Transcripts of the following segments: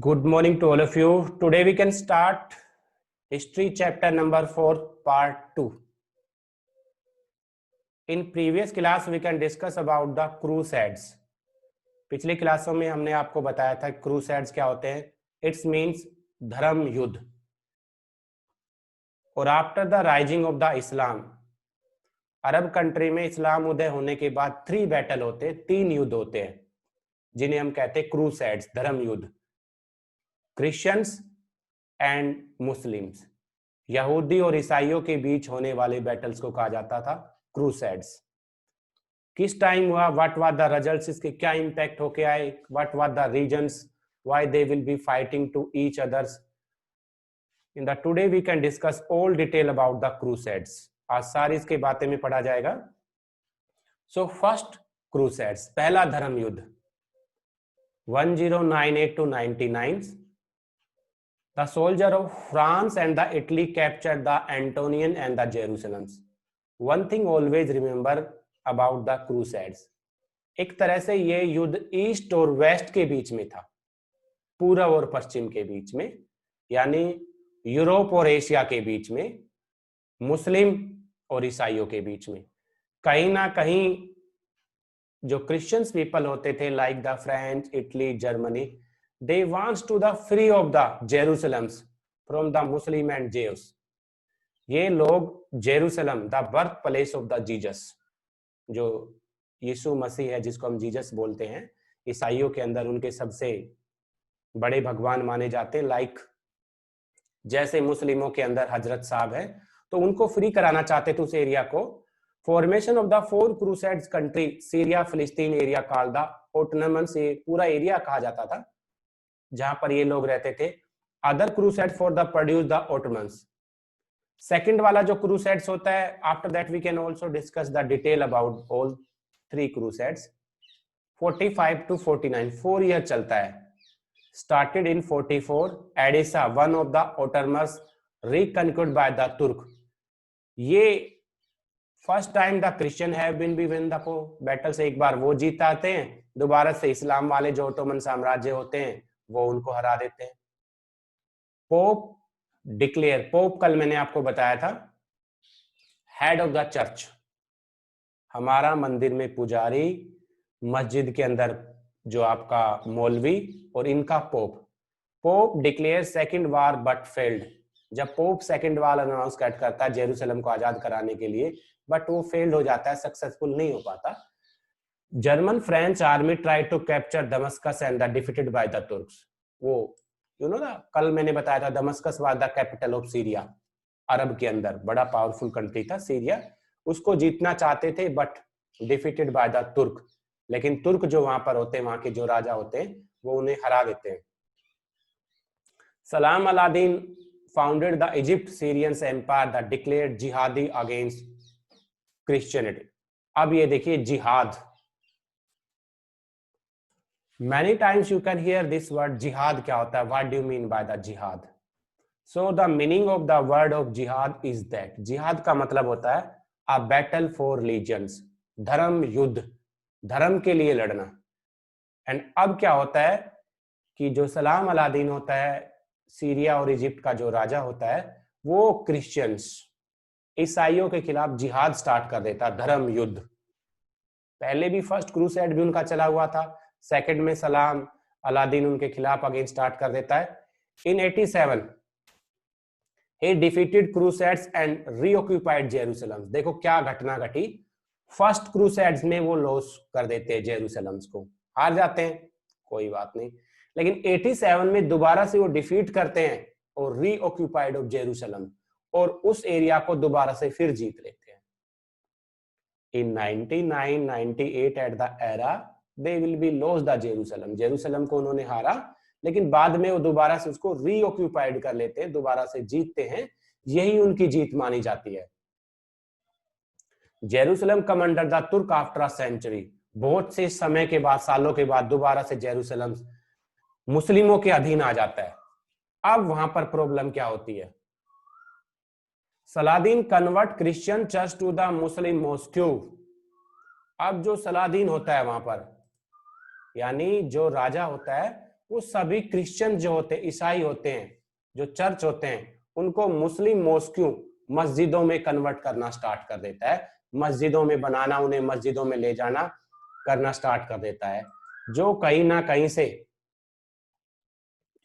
Good morning to all of you. Today we can start history chapter number 4 part 2. In previous class we can discuss about the crusades. पिछली क्लासों में हमने आपको बताया था crusades क्या होते हैं. इट्स मींस धर्म युद्ध. और after the rising of the Islam, Arab country में इस्लाम उदय होने के बाद 3 बैटल होते हैं, 3 युद्ध होते हैं जिन्हें हम कहते हैं क्रूसेड्स, धर्म युद्ध. क्रिश्चियंस एंड मुस्लिम्स, यहूदी और ईसाइयों के बीच होने वाले बैटल्स को कहा जाता था क्रूसेड्स. किस टाइम हुआ, व्हाट वाज द रिजल्ट्स, इसके क्या इंपैक्ट होके आए, what was the reasons why they will be fighting to each others. In the today we can discuss all detail about the crusades. आज सारी इसके बातें में पढ़ा जाएगा. सो फर्स्ट क्रूसेड्स, पहला धर्म युद्ध 1098 to 99. The soldier of France and the Italy captured the Antonian and the Jerusalem. One thing always remember about the Crusades. एक तरह से ये युद्ध ईस्ट और वेस्ट के बीच में था, पूर्व और पश्चिम के बीच में, यानी यूरोप और एशिया के बीच में, मुस्लिम और ईसाइयों के बीच में. कहीं ना कहीं जो क्रिश्चियंस पीपल होते थे like the French, Italy, Germany, they wants to the free of the Jerusalems from the Muslim and Jews. ये लोग Jerusalem, the birth place of the Jesus, जो यीशु मसीह है जिसको हम जीसस बोलते हैं, ईसाइयों के अंदर उनके सबसे बड़े भगवान माने जाते हैं. लाइक जैसे मुस्लिमों के अंदर हजरत साहब है, तो उनको फ्री कराना चाहते थे उस एरिया को. Formation of the 4 crusades country, Syria, फिलिस्तीन एरिया कॉल्ड द ऑटोनमन, से पूरा एरिया कहा जाता था जहां पर ये लोग रहते थे. Other crusade for the produce the Ottomans. Second वाला जो क्रूसेड्स होता है, after that we can also discuss the detail about all 3 crusades. 45 to 49, 4 year चलता है. Started in 44, Edessa one of the Ottomans reconquered by the Turk. ये first time the Christian have been win the battle से एक बार वो जीत आते हैं, दोबारा से इस्लाम वाले जो ऑटोमन साम्राज्य होते हैं वो उनको हरा देते हैं. पोप डिक्लेयर, पोप कल मैंने आपको बताया था हेड ऑफ द चर्च, हमारा मंदिर में पुजारी, मस्जिद के अंदर जो आपका मौलवी, और इनका pope. Pope declare second war but failed. जब पोप सेकंड वार अनाउंस करता है जेरूसलम को आजाद कराने के लिए, बट वो फेल्ड हो जाता है, सक्सेसफुल नहीं हो पाता. German French army try to capture Damascus and the defeated by the Turks. वो यू नो ना, कल मैंने बताया था Damascus was the capital of Syria. अरब के अंदर बड़ा पावरफुल कंट्री था सीरिया, उसको जीतना चाहते थे बट डिफीटेड बाय द तुर्क. लेकिन तुर्क जो वहां पर होते हैं, वहां के जो राजा होते हैं, वो उन्हें हरा देते हैं. Salam Aladin founded the Egypt Syrian empire the declared jihadi against Christianity. अब ये देखिए जिहाद, many times you can hear this word jihad. क्या होता है, what do you mean by the jihad? So the meaning of the word of jihad is that, jihad का मतलब होता है a battle for religions, धर्म युद्ध, धर्म के लिए लड़ना. एंड अब क्या होता है कि जो सलाम अलादीन होता है, सीरिया और इजिप्ट का जो राजा होता है, वो क्रिश्चियंस, ईसाइयों के खिलाफ जिहाद स्टार्ट कर देता, धर्म युद्ध. पहले भी फर्स्ट क्रूसेड भी उनका चला हुआ था, सेकंड में सलाम अलादीन उनके खिलाफ अगेन स्टार्ट कर देता है. इन 87 he defeated crusades and reoccupied Jerusalem. देखो क्या घटना घटी. फर्स्ट क्रूसेड्स में वो लॉस कर देते हैं जेरूसलम को, हार जाते हैं, कोई बात नहीं. लेकिन 87 में दोबारा से वो डिफीट करते हैं और रीऑक्यूपाइड ऑफ जेरूसलम, और उस एरिया को दोबारा से फिर जीत लेते हैं. इन 99-98 at the era they will be lost the Jerusalem. Jerusalem को उन्होंने हारा, लेकिन बाद में वो दोबारा से उसको रीऑक्यूपाइड कर लेते हैं, दोबारा से जीतते हैं. यही उनकी जीत मानी जाती है. जेरूसलम कम अंडर द तुर्क आफ्टर अ सेंचुरी. बहुत से समय के बाद, सालों के बाद दोबारा से जेरूसलम मुस्लिमों के अधीन आ जाता है. अब वहां पर प्रॉब्लम क्या होती है, Saladin convert Christian church to the Muslim mosque. अब जो सलादीन होता है वहां पर, यानी जो राजा होता है वो सभी क्रिश्चियन जो होते हैं, ईसाई होते हैं, जो चर्च होते हैं, उनको मुस्लिम मॉस्क्यू, मस्जिदों में कन्वर्ट करना स्टार्ट कर देता है, मस्जिदों में बनाना, उन्हें मस्जिदों में ले जाना करना स्टार्ट कर देता है, जो कहीं ना कहीं से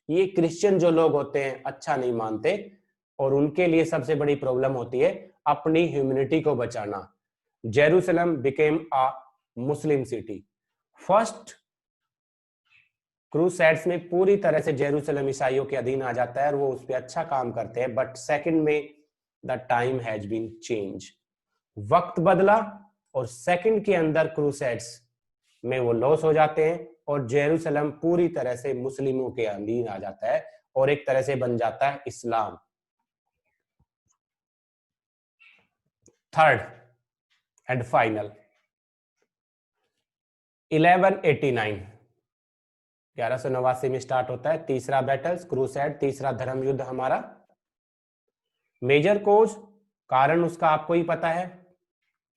ये क्रिश्चियन जो लोग होते हैं अच्छा नहीं मानते, और उनके लिए सबसे बड़ी प्रॉब्लम होती है अपनी ह्यूमैनिटी को बचाना। Jerusalem became a Muslim city. First crusades में पूरी तरह से जेरूसलम ईसाइयों के अधीन आ जाता है और वो उस पर अच्छा काम करते हैं, बट सेकंड में the time has been change, वक्त बदला और सेकंड के अंदर क्रूसेड्स में वो लॉस हो जाते हैं और जेरूसलम पूरी तरह से मुस्लिमों के अधीन आ जाता है और एक तरह से बन जाता है इस्लाम। थर्ड एंड फाइनल 1189, 1189 में स्टार्ट होता है तीसरा बैटल्स क्रूसेड, तीसरा धर्म युद्ध हमारा। मेजर कोज, कारण उसका आपको ही पता है,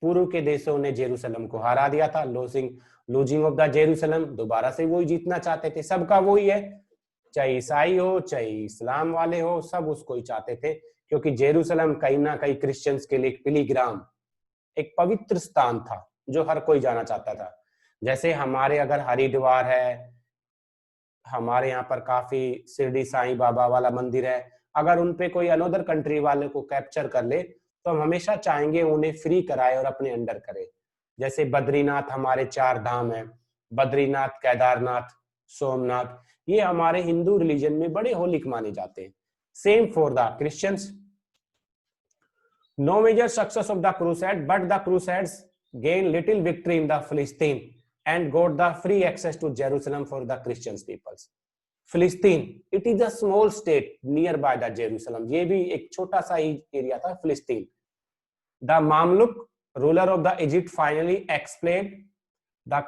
पूर्व के देशों ने जेरूसलम को हरा दिया था, लूजिंग ऑफ द जेरूसलम, दोबारा से वही जीतना चाहते थे, सबका वही है, चाहे ईसाई हो चाहे इस्लाम वाले हो, सब उसको ही चाहते थे, क्योंकि जेरूसलम कहीं ना कहीं क्रिश्चियंस के लिए एक पिलीग्राम, एक पवित्र स्थान था जो हर कोई जाना चाहता था। जैसे हमारे अगर हरिद्वार है, हमारे यहाँ पर काफी शिरडी साईं बाबा वाला मंदिर है, अगर उनपे कोई अनदर कंट्री वाले को कैप्चर कर ले तो हम हमेशा चाहेंगे उन्हें फ्री कराए और अपने अंडर करे। जैसे बद्रीनाथ हमारे 4 धाम है, बद्रीनाथ, केदारनाथ, सोमनाथ, ये हमारे हिंदू रिलीजन में बड़े होलिक माने जाते हैं। Same for the Christians. No major success of the crusade, but the crusades gained little victory in the Philistine and got the free access to Jerusalem for the Christian peoples. फिलिस्तीन, it is a small state nearby the Jerusalem, ये भी एक छोटा सा ही area था फिलिस्तीन। The Mamluk ruler of the Egypt finally expelled the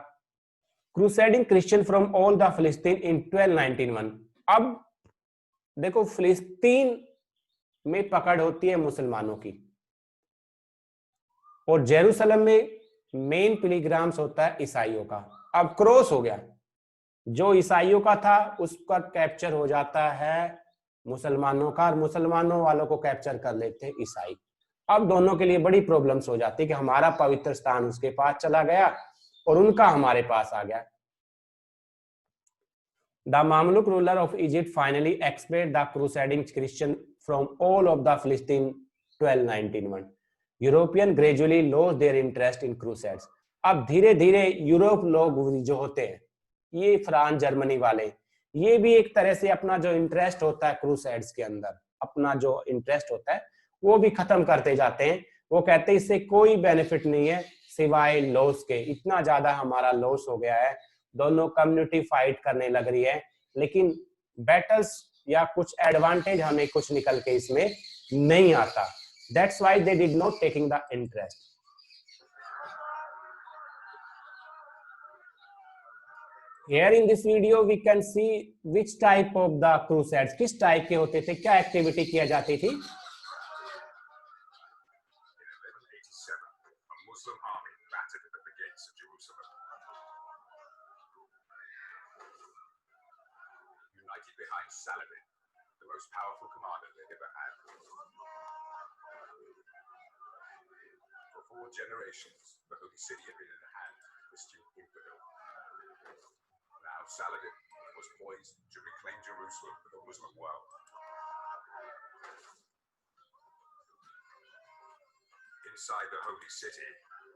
crusading Christian from all the Philistine in 1291। अब देखो फिलिस्तीन में पकड़ होती है मुसलमानों की और जेरूसलम में मेन पिलीग्राम्स होता है ईसाइयों का। अब क्रॉस हो गया, जो ईसाइयों का था उसका कैप्चर हो जाता है मुसलमानों का और मुसलमानों वालों को कैप्चर कर लेते हैं ईसाई। अब दोनों के लिए बड़ी प्रॉब्लम्स हो जाती है कि हमारा पवित्र स्थान उसके पास चला गया और उनका हमारे पास आ गया। The Mamluk ruler of Egypt finally expelled the crusading Christian from all of the Philistine 1291. European gradually lost their interest in crusades. अब धीरे धीरे यूरोप लोग जो होते हैं, ये फ्रांस जर्मनी वाले, ये भी एक तरह से अपना जो इंटरेस्ट होता है क्रूसेड्स के अंदर, अपना जो इंटरेस्ट होता है वो भी खत्म करते जाते हैं। वो कहते हैं इससे कोई बेनिफिट नहीं है सिवाय लॉस के, इतना ज्यादा हमारा लॉस हो गया है, दोनों कम्युनिटी फाइट करने लग रही है, लेकिन बैटल्स या कुछ एडवांटेज हमें कुछ निकल के इसमें नहीं आता। That's why they did not taking the interest. Here in this video we can see which type of the crusades, किस टाइप के होते थे, क्या एक्टिविटी किया जाती थी। Saladin, the most powerful commander they'd ever had. For 4 generations, the Holy City had been in the hands of Christian infidel. Now Saladin was poised to reclaim Jerusalem for the Muslim world. Inside the Holy City,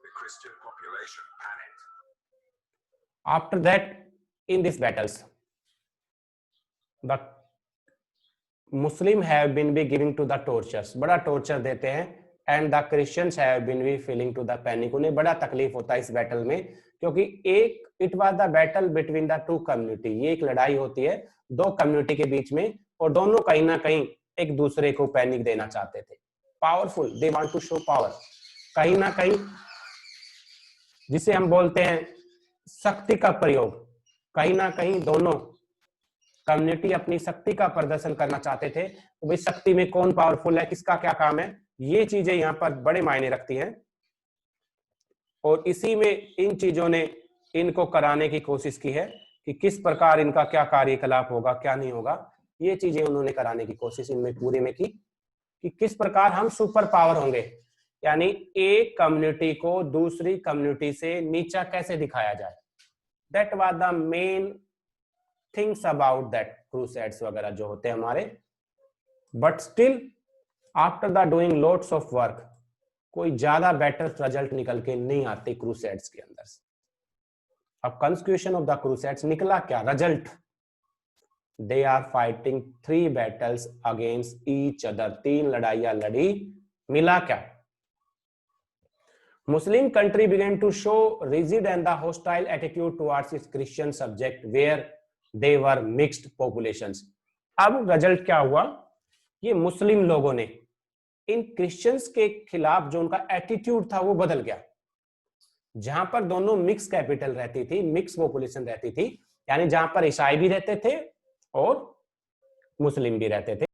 the Christian population panicked. After that, in these battles, the Muslim have been be giving to the tortures, बड़ा torture देते हैं, and the Christians have been be feeling to the panic, उन्हें बड़ा तकलीफ होता है इस battle में, क्योंकि एक it was the battle between the two community, ये एक लड़ाई होती है दो कम्युनिटी के बीच में और दोनों कहीं ना कहीं एक दूसरे को पैनिक देना चाहते थे। Powerful, they want to show power, कहीं ना कहीं जिसे हम बोलते हैं शक्ति का प्रयोग, कहीं ना कहीं दोनों कम्युनिटी अपनी शक्ति का प्रदर्शन करना चाहते थे। भाई शक्ति में कौन पावरफुल है, किसका क्या काम है, ये चीजें यहाँ पर बड़े मायने रखती हैं और इसी में इन चीजों ने इनको कराने की कोशिश की है कि किस प्रकार इनका क्या कार्यकलाप होगा, क्या नहीं होगा, ये चीजें उन्होंने कराने की कोशिश इनमें पूरे में की कि किस प्रकार हम सुपर पावर होंगे, यानी एक कम्युनिटी को दूसरी कम्युनिटी से नीचा कैसे दिखाया जाए। That was the main things about that crusades वगैरह जो होते हैं हमारे। But still after the doing lots of work कोई ज्यादा बेटर रिजल्ट निकल के नहीं आते क्रूसेड्स के अंदर से। अब कंक्लूजन ऑफ द क्रूसेड्स निकला क्या result? They are fighting 3 battles against each other, 3 लड़ाइयां लड़ी, मिला क्या? Muslim country began to show rigid and the hostile attitude towards its Christian subject where they were mixed populations. अब result क्या हुआ? ये मुस्लिम लोगों ने इन क्रिश्चियंस के खिलाफ जो उनका एटीट्यूड था वो बदल गया। जहां पर दोनों मिक्स कैपिटल रहती थी, मिक्स पॉपुलेशन रहती थी, यानी जहां पर ईसाई भी रहते थे और मुस्लिम भी रहते थे,